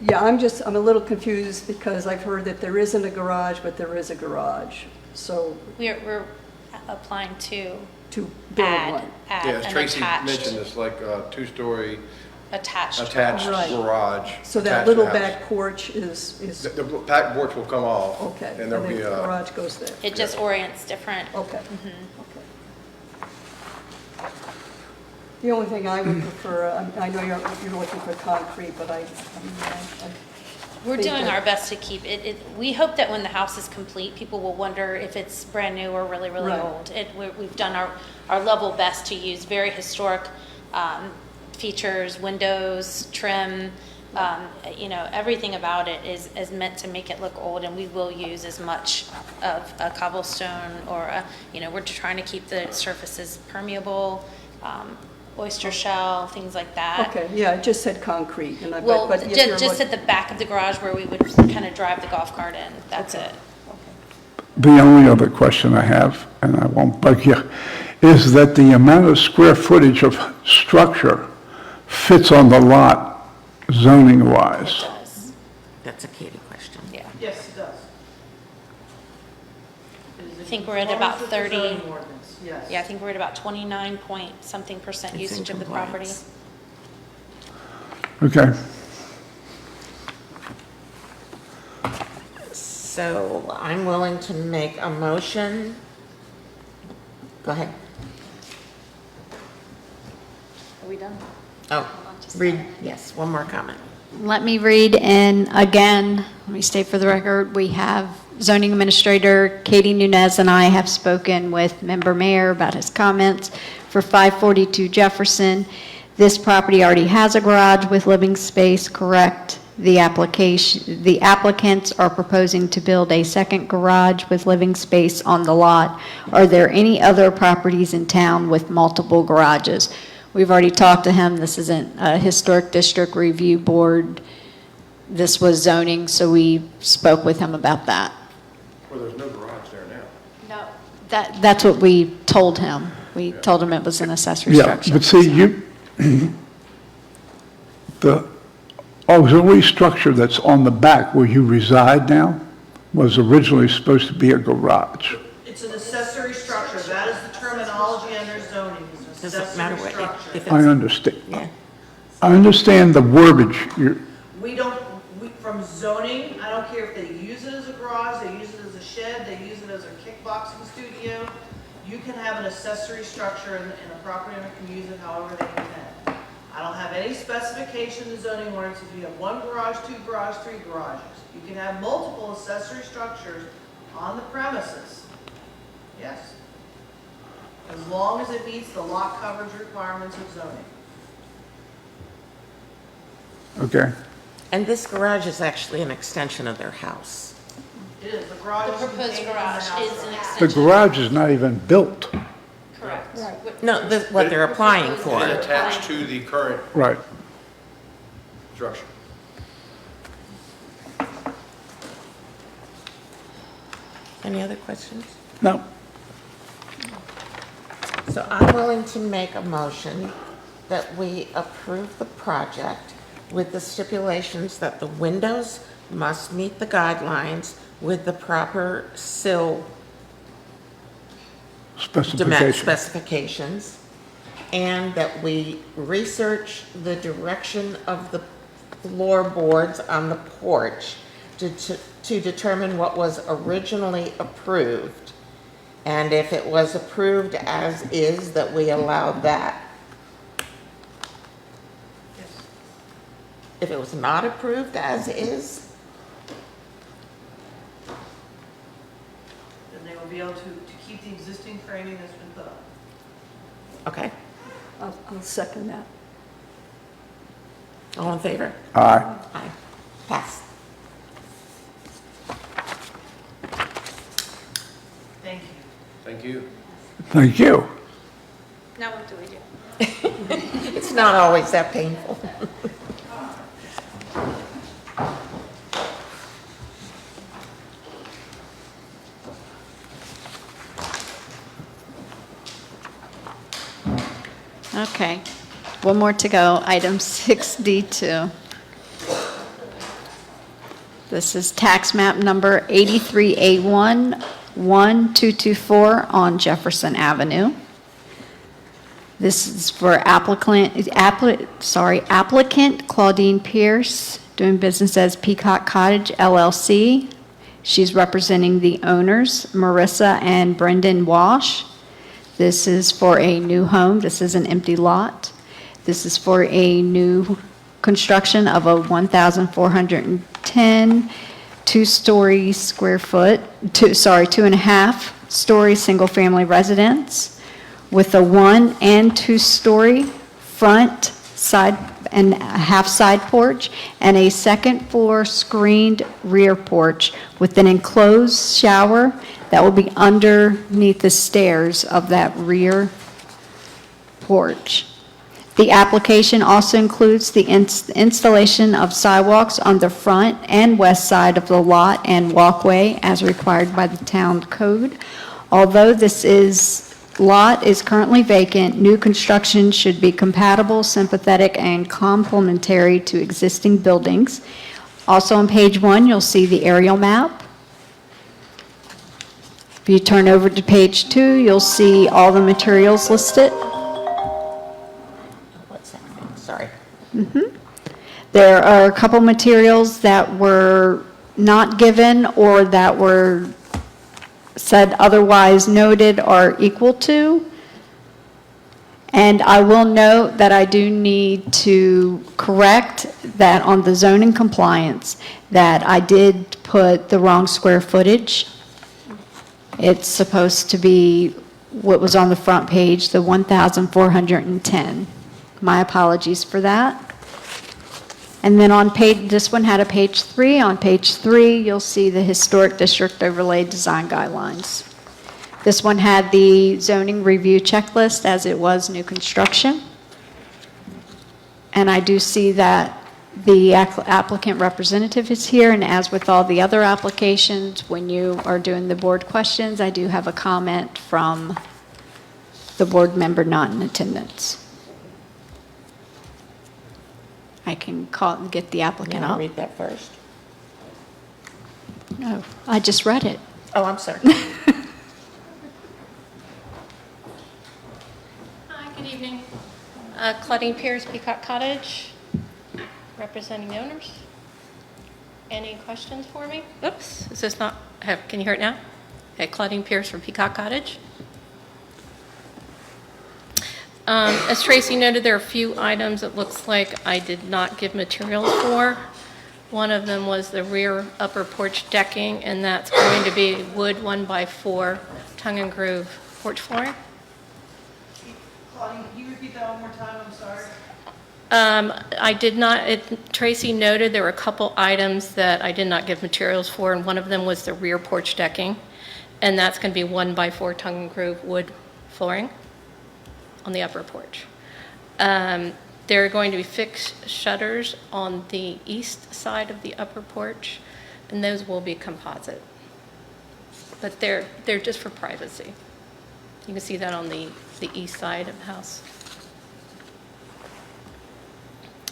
[SPEAKER 2] yeah, I'm a little confused because I've heard that there isn't a garage, but there is a garage. So
[SPEAKER 7] We're applying to
[SPEAKER 2] to build
[SPEAKER 7] add
[SPEAKER 2] one.
[SPEAKER 8] Yeah, as
[SPEAKER 7] an
[SPEAKER 8] Tracy mentioned,
[SPEAKER 7] attached,
[SPEAKER 8] it's like a two-story
[SPEAKER 7] attached.
[SPEAKER 8] attached
[SPEAKER 2] Right.
[SPEAKER 8] garage.
[SPEAKER 2] So
[SPEAKER 8] attached
[SPEAKER 2] that
[SPEAKER 8] to
[SPEAKER 2] little
[SPEAKER 8] the house.
[SPEAKER 2] back porch is,
[SPEAKER 8] The back porch will come off.
[SPEAKER 2] okay.
[SPEAKER 8] And there'll
[SPEAKER 2] the
[SPEAKER 8] be a,
[SPEAKER 2] garage goes there.
[SPEAKER 7] It just orients different.
[SPEAKER 2] Okay. Okay. The only thing I would prefer, I know you're looking for concrete, but I
[SPEAKER 7] We're
[SPEAKER 2] think
[SPEAKER 7] doing
[SPEAKER 2] that-
[SPEAKER 7] our best to keep it, we hope that when the house is complete, people will wonder if it's brand new or really, really
[SPEAKER 2] Right.
[SPEAKER 7] old. We've done our level best to use very historic features, windows, trim, everything about it is meant to make it look old, and we will use as much of a cobblestone or we're trying to keep the surfaces permeable, oyster shell, things like that.
[SPEAKER 2] Okay, yeah, it just said concrete, and
[SPEAKER 7] Well,
[SPEAKER 2] but if you're
[SPEAKER 7] just
[SPEAKER 2] look-
[SPEAKER 7] at the back of the garage where we would kind of drive the golf cart in, that's
[SPEAKER 2] Okay.
[SPEAKER 7] it.
[SPEAKER 3] The only other question I have, and I won't bug you, is that the amount of square footage of structure fits on the lot zoning-wise.
[SPEAKER 7] It does,
[SPEAKER 1] That's a Katie question.
[SPEAKER 7] yeah.
[SPEAKER 6] Yes, it does.
[SPEAKER 7] I think we're at about 30.
[SPEAKER 6] Zoning ordinance, yes.
[SPEAKER 7] Yeah, I think we're at about 29 point something percent
[SPEAKER 1] It's in
[SPEAKER 7] usage of the property.
[SPEAKER 1] compliance.
[SPEAKER 3] Okay,
[SPEAKER 1] So I'm willing to make a motion. Go ahead.
[SPEAKER 7] Are we done?
[SPEAKER 1] Oh, read, yes, one more comment.
[SPEAKER 4] Let me read, and again, let me state for the record, we have zoning administrator Katie Nunez and I have spoken with member mayor about his comments for 542 Jefferson. This property already has a garage with living space, correct? The applicants are proposing to build a second garage with living space on the lot. Are there any other properties in town with multiple garages? We've already talked to him. This isn't a historic district review board. This was zoning, so we spoke with him about that.
[SPEAKER 8] well, there's no garage there now.
[SPEAKER 7] No.
[SPEAKER 4] That's what we told him. We told him it was an accessory
[SPEAKER 3] yeah,
[SPEAKER 4] structure.
[SPEAKER 3] but see, the auxiliary structure that's on the back where you reside now was originally supposed to be a garage.
[SPEAKER 6] It's an accessory structure, that is the terminology under zoning, is an
[SPEAKER 1] Doesn't matter
[SPEAKER 6] accessory
[SPEAKER 1] what,
[SPEAKER 6] structure.
[SPEAKER 1] if
[SPEAKER 3] I
[SPEAKER 1] it's,
[SPEAKER 3] understand.
[SPEAKER 1] yeah.
[SPEAKER 3] I understand the verbiage.
[SPEAKER 6] From zoning, I don't care if they use it as a garage, they use it as a shed, they use it as a kickboxing studio. You can have an accessory structure and a property owner can use it however they intend. I don't have any specification in the zoning ordinance if you have one garage, two garage, three garages. You can have multiple accessory structures on the premises. Yes. As long as it meets the lot coverage requirements of zoning.
[SPEAKER 3] Okay,
[SPEAKER 1] And this garage is actually an extension of their house.
[SPEAKER 6] It is, the garage
[SPEAKER 7] The
[SPEAKER 6] is
[SPEAKER 7] proposed
[SPEAKER 6] contained in the
[SPEAKER 7] garage
[SPEAKER 6] house
[SPEAKER 7] is
[SPEAKER 6] right
[SPEAKER 7] an
[SPEAKER 6] now.
[SPEAKER 3] the
[SPEAKER 7] extension.
[SPEAKER 3] garage is not even built.
[SPEAKER 7] Correct.
[SPEAKER 1] No, what they're applying
[SPEAKER 8] It's
[SPEAKER 1] for.
[SPEAKER 8] attached to the current
[SPEAKER 3] Right.
[SPEAKER 8] structure.
[SPEAKER 1] Any other questions?
[SPEAKER 3] No,
[SPEAKER 1] So I'm willing to make a motion that we approve the project with the stipulations that the windows must meet the guidelines with the proper sill
[SPEAKER 3] specification.
[SPEAKER 1] specifications, and that we research the direction of the floorboards on the porch to determine what was originally approved. And if it was approved as is, that we allow that.
[SPEAKER 6] Yes.
[SPEAKER 1] If it was not approved as is,
[SPEAKER 6] Then they will be able to keep the existing framing that's been put up.
[SPEAKER 1] okay,
[SPEAKER 2] I'll second that.
[SPEAKER 1] all in favor?
[SPEAKER 3] Aye.
[SPEAKER 1] Aye. Pass.
[SPEAKER 8] Thank you.
[SPEAKER 3] Thank you.
[SPEAKER 7] Now what do we do?
[SPEAKER 1] It's not always that painful.
[SPEAKER 4] Okay, one more to go, item 6D2. This is tax map number 83A11224 on Jefferson Avenue. This is for applicant Claudine Pierce, doing business as Peacock Cottage LLC. She's representing the owners, Marissa and Brendan Walsh. This is for a new home. This is an empty lot. This is for a new construction of a 1,410 two-story square foot, 2.5-story single-family residence with a 1 and 2-story front, side, and a half side porch, and a second-floor screened rear porch with an enclosed shower that will be underneath the stairs of that rear porch. The application also includes the installation of sidewalks on the front and west side of the lot and walkway as required by the town code. Although this lot is currently vacant, new construction should be compatible, sympathetic, and complementary to existing buildings. Also on page 1, you'll see the aerial map. If you turn over to page 2, you'll see all the materials listed.
[SPEAKER 1] What's happening? Sorry.
[SPEAKER 4] There are a couple materials that were not given or that were said otherwise noted or equal to. And I will note that I do need to correct that on the zoning compliance, that I did put the wrong square footage. It's supposed to be what was on the front page, the 1,410. My apologies for that. And then on page, this one had a page 3. On page 3, you'll see the Historic District Overlay Design Guidelines. This one had the zoning review checklist as it was new construction. And I do see that the applicant representative is here, and as with all the other applications, when you are doing the board questions, I do have a comment from the board member not in attendance. I can get the
[SPEAKER 1] You
[SPEAKER 4] applicant
[SPEAKER 1] want
[SPEAKER 4] up.
[SPEAKER 1] to read that first?
[SPEAKER 4] No, I just read it.
[SPEAKER 1] Oh, I'm sorry.
[SPEAKER 9] Hi, good evening. Claudine Pierce, Peacock Cottage, representing the owners. Any questions for me? Oops, is this not, can you hear it now? Okay, Claudine Pierce from Peacock Cottage. As Tracy noted, there are a few items it looks like I did not give materials for. One of them was the rear upper porch decking, and that's going to be wood 1x4 tongue and groove porch flooring.
[SPEAKER 6] Claudine, can you repeat that one more time? I'm sorry.
[SPEAKER 9] I did not, Tracy noted there were a couple items that I did not give materials for, and one of them was the rear porch decking, and that's going to be 1x4 tongue and groove wood flooring on the upper porch. There are going to be fixed shutters on the east side of the upper porch, and those will be composite. But they're just for privacy. You can see that on the east side of the house.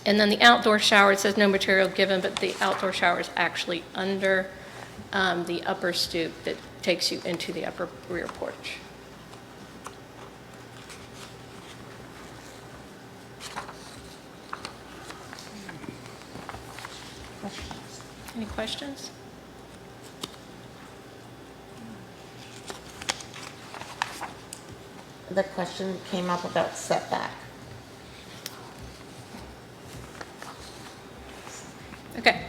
[SPEAKER 9] And then the outdoor shower, it says no material given, but the outdoor shower is actually under the upper stoop that takes you into the upper rear porch. Any questions?
[SPEAKER 1] The question came up about setback.
[SPEAKER 9] Okay.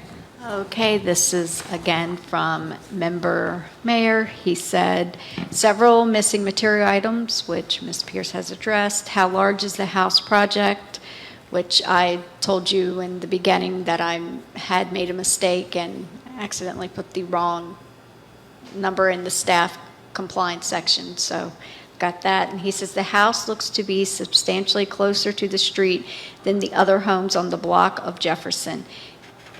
[SPEAKER 4] Okay, this is again from member Mayor. He said several missing material items, which Ms. Pierce has addressed. How large is the house project? Which I told you in the beginning that I had made a mistake and accidentally put the wrong number in the staff compliance section, so got that. And he says the house looks to be substantially closer to the street than the other homes on the block of Jefferson.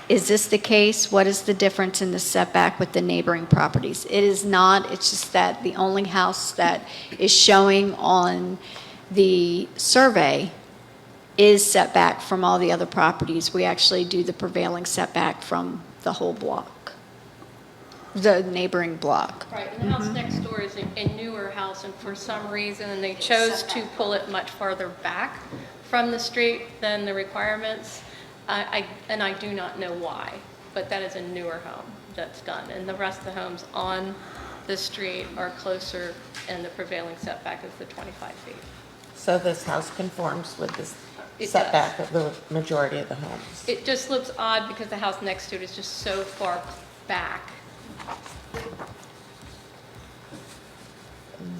[SPEAKER 4] Is this the case? What is the difference in the setback with the neighboring properties? It is not, it's just that the only house that is showing on the survey is setback from all the other properties. We actually do the prevailing setback from the whole block, the neighboring block.
[SPEAKER 9] Right, and the house next door is a newer house, and for some reason, they chose to pull it much farther back from the street than the requirements. And I do not know why, but that is a newer home that's done. And the rest of the homes on the street are closer, and the prevailing setback is the 25 feet.
[SPEAKER 1] So this house conforms with the
[SPEAKER 9] It
[SPEAKER 1] setback of the majority of the homes.
[SPEAKER 9] It just looks odd because the house next to it is just so far back.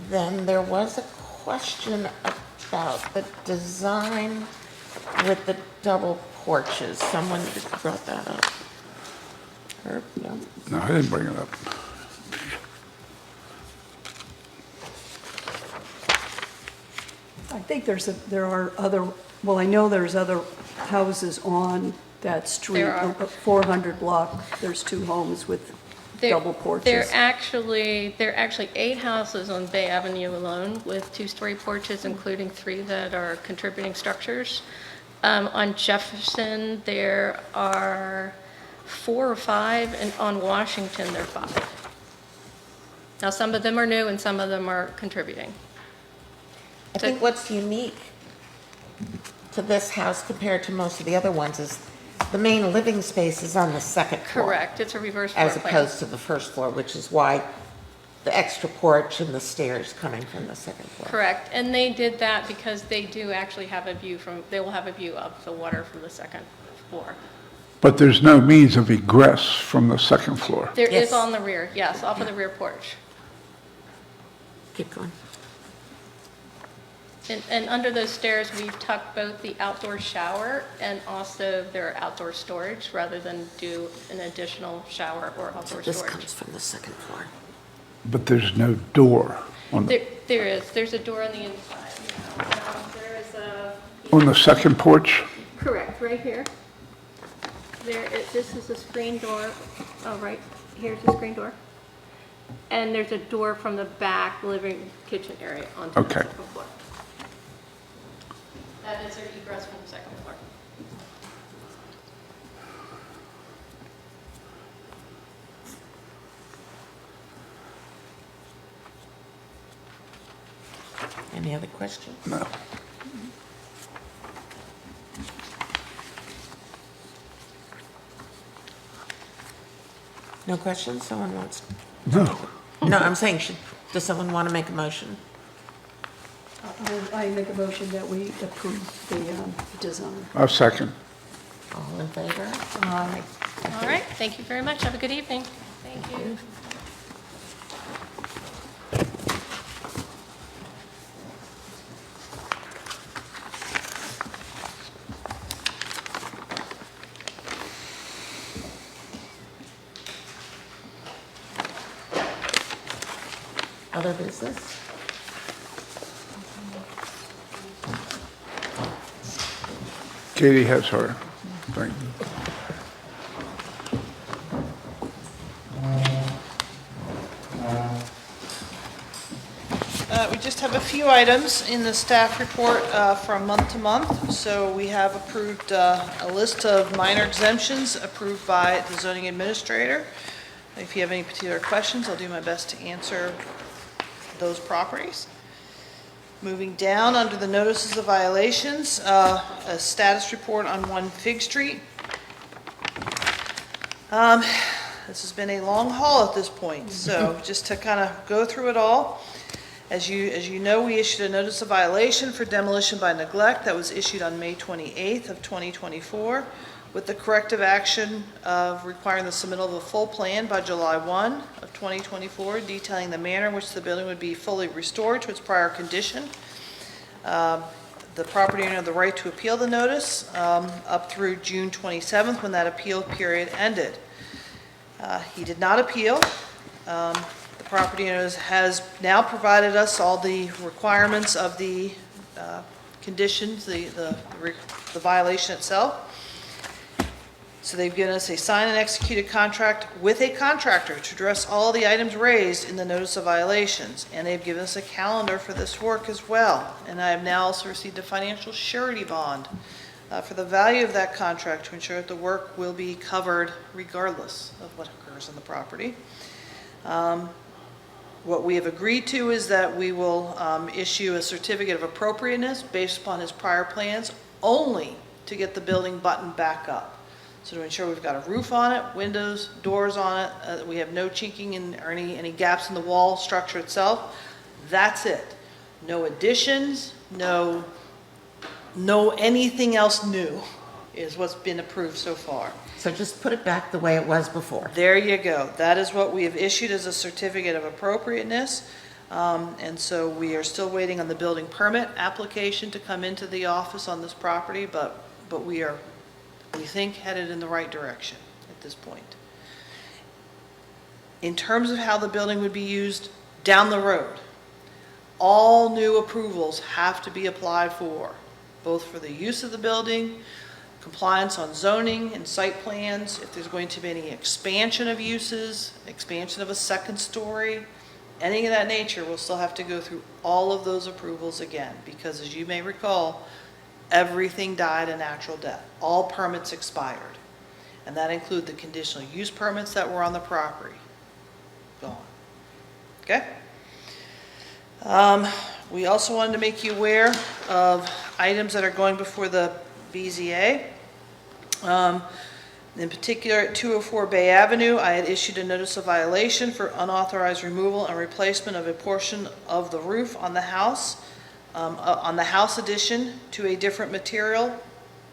[SPEAKER 1] Then there was a question about the design with the double porches. Someone brought that up. Herb, no?
[SPEAKER 3] No, I didn't bring it up.
[SPEAKER 2] I think there are other, well, I know there's other houses on that street.
[SPEAKER 9] There are.
[SPEAKER 2] 400 block, there's 2 homes with double porches.
[SPEAKER 9] There are actually 8 houses on Bay Avenue alone with 2-story porches, including 3 that are contributing structures. On Jefferson, there are 4 or 5, and on Washington, there are 5. Now, some of them are new and some of them are contributing.
[SPEAKER 1] I think what's unique to this house compared to most of the other ones is the main living space is on the second floor.
[SPEAKER 9] Correct, it's a reverse floor
[SPEAKER 1] As
[SPEAKER 9] plan.
[SPEAKER 1] opposed to the first floor, which is why the extra porch and the stairs coming from the second floor.
[SPEAKER 9] Correct, and they did that because they do actually have a view they will have a view of the water from the second floor.
[SPEAKER 3] But there's no means of egress from the second floor.
[SPEAKER 9] There is
[SPEAKER 1] Yes.
[SPEAKER 9] on the rear, yes, off of the rear porch.
[SPEAKER 1] Keep going.
[SPEAKER 9] And under those stairs, we've tucked both the outdoor shower and also their outdoor storage, rather than do an additional shower or outdoor
[SPEAKER 1] This
[SPEAKER 9] storage.
[SPEAKER 1] comes from the second floor.
[SPEAKER 3] But there's no door on the,
[SPEAKER 9] There's a door on the inside. There is a,
[SPEAKER 3] on the second porch?
[SPEAKER 9] correct, right here. This is a screen door, oh, right, here's the screen door. And there's a door from the back living kitchen area onto the
[SPEAKER 3] Okay.
[SPEAKER 9] second floor. That is their egress from the second floor.
[SPEAKER 1] Any other questions?
[SPEAKER 3] No.
[SPEAKER 1] No questions? Someone wants?
[SPEAKER 3] No.
[SPEAKER 1] No, I'm saying, does someone want to make a motion?
[SPEAKER 2] I make a motion that we approve the design.
[SPEAKER 3] A second.
[SPEAKER 1] All in favor?
[SPEAKER 2] Aye.
[SPEAKER 9] All right, thank you very much. Have a good evening. Thank you.
[SPEAKER 1] Other business?
[SPEAKER 3] Katie has her thing.
[SPEAKER 6] We just have a few items in the staff report from month to month. So we have approved a list of minor exemptions approved by the zoning administrator. If you have any particular questions, I'll do my best to answer those properties. Moving down under the notices of violations, a status report on 1 Fig Street. This has been a long haul at this point, so just to kind of go through it all. As you know, we issued a notice of violation for demolition by neglect that was issued on May 28th of 2024, with the corrective action of requiring the submittal of a full plan by July 1 of 2024, detailing the manner in which the building would be fully restored to its prior condition. The property owner had the right to appeal the notice up through June 27th, when that appeal period ended. He did not appeal. The property owners has now provided us all the requirements of the conditions, the violation itself. So they've given us a signed and executed contract with a contractor to address all the items raised in the notice of violations. And they've given us a calendar for this work as well. And I have now also received a financial surety bond for the value of that contract to ensure that the work will be covered regardless of what occurs on the property. What we have agreed to is that we will issue a certificate of appropriateness based upon his prior plans only to get the building buttoned back up. So to ensure we've got a roof on it, windows, doors on it, we have no chinking or any gaps in the wall structure itself. That's it. No additions, no anything else new is what's been approved so far.
[SPEAKER 1] So just put it back the way it was before.
[SPEAKER 6] There you go. That is what we have issued as a certificate of appropriateness. And so we are still waiting on the building permit application to come into the office on this property, but we are, we think, headed in the right direction at this point. In terms of how the building would be used down the road, all new approvals have to be applied for, both for the use of the building, compliance on zoning and site plans, if there's going to be any expansion of uses, expansion of a second story, anything of that nature, we'll still have to go through all of those approvals again, because as you may recall, everything died a natural death. All permits expired. And that include the conditional use permits that were on the property. Gone. Okay? We also wanted to make you aware of items that are going before the BZA. In particular, at 204 Bay Avenue, I had issued a notice of violation for unauthorized removal and replacement of a portion of the roof on the house addition to a different material.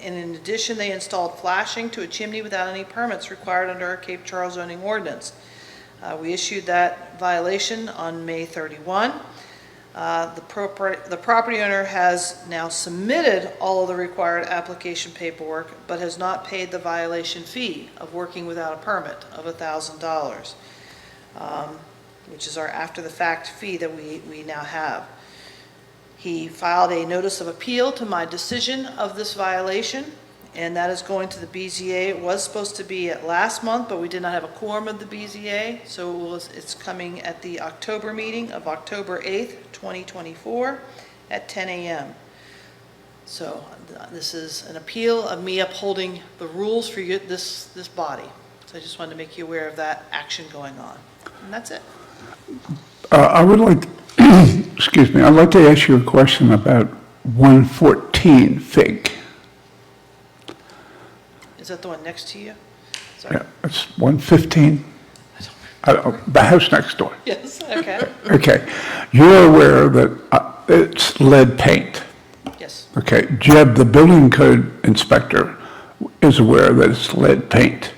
[SPEAKER 6] And in addition, they installed flashing to a chimney without any permits required under our Cape Charles zoning ordinance. We issued that violation on May 31. The property owner has now submitted all of the required application paperwork, but has not paid the violation fee of working without a permit of $1,000, which is our after-the-fact fee that we now have. He filed a notice of appeal to my decision of this violation, and that is going to the BZA. It was supposed to be at last month, but we did not have a quorum of the BZA, so it's coming at the October meeting of October 8th, 2024 at 10 a.m. So this is an appeal of me upholding the rules for this body. So I just wanted to make you aware of that action going on. And that's it.
[SPEAKER 3] I would like, excuse me, I'd like to ask you a question about 114 Fig.
[SPEAKER 6] Is that the one next to you? Sorry.
[SPEAKER 3] Yeah, it's 115, the house next door.
[SPEAKER 6] Yes, okay.
[SPEAKER 3] Okay, you're aware that it's lead paint.
[SPEAKER 6] Yes.
[SPEAKER 3] Okay, Jeb, the building code inspector, is aware that it's lead paint.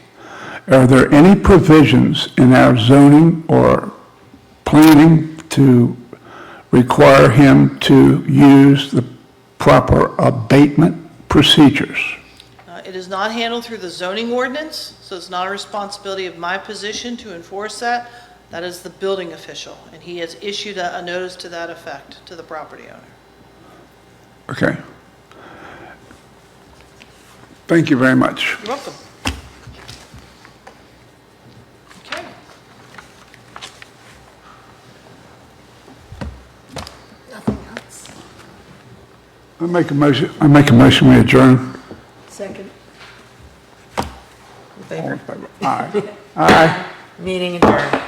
[SPEAKER 3] Are there any provisions in our zoning or planning to require him to use the proper abatement procedures?
[SPEAKER 6] It is not handled through the zoning ordinance, so it's not a responsibility of my position to enforce that. That is the building official, and he has issued a notice to that effect to the property owner.
[SPEAKER 3] Okay. Thank you very much.
[SPEAKER 6] You're welcome. Okay.
[SPEAKER 1] Nothing else.
[SPEAKER 3] I make a motion we adjourn.
[SPEAKER 2] Second.
[SPEAKER 1] In favor?
[SPEAKER 3] Aye. Aye.
[SPEAKER 1] Meeting adjourned.